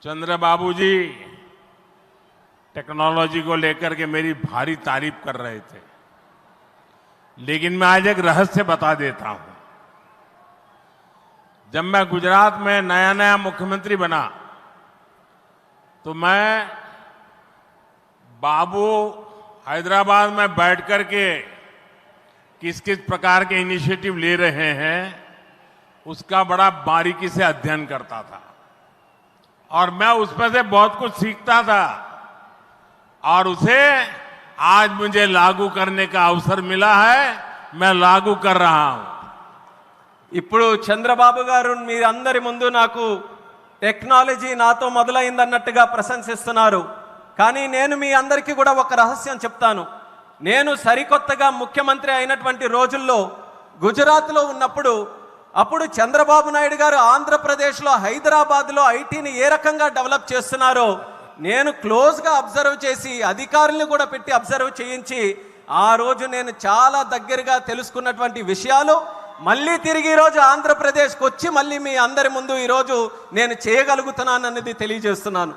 चंद्रबाबू जी technology को लेकर के मेरी भारी तारीफ कर रहे थे, लेकिन मैं आज एक रहस्य बता देता हूं। जब मैं गुजरात में नया मुख्यमंत्री बना तो मैं बाबू हैदराबाद में बैठ करके किस किस प्रकार के इनिशिएटिव ले रहे हैं उसका बड़ा बारीकी से अध्ययन करता था और मैं उसमें से बहुत कुछ सीखता था और उसे आज मुझे लागू करने का अवसर मिला है। मैं लागू कर रहा हूं। ఇప్పుడు చంద్రబాబు గారు మీరందరి ముందు నాకు టెక్నాలజీ నాతో మొదలైందన్నట్టుగా ప్రశంసిస్తున్నారు. కానీ నేను మీ అందరికీ కూడా ఒక రహస్యం చెప్తాను. నేను సరికొత్తగా ముఖ్యమంత్రి అయినటువంటి రోజుల్లో గుజరాత్లో ఉన్నప్పుడు అప్పుడు చంద్రబాబు నాయుడు గారు ఆంధ్రప్రదేశ్లో హైదరాబాద్లో ఐటీని ఏ రకంగా డెవలప్ చేస్తున్నారో నేను క్లోజ్గా అబ్జర్వ్ చేసి అధికారులను కూడా పెట్టి అబ్జర్వ్ చేయించి ఆ రోజు నేను చాలా దగ్గరగా తెలుసుకున్నటువంటి విషయాలు మళ్ళీ తిరిగి ఈరోజు ఆంధ్రప్రదేశ్కి వచ్చి మళ్ళీ మీ అందరి ముందు ఈరోజు నేను చేయగలుగుతున్నానన్నది తెలియజేస్తున్నాను.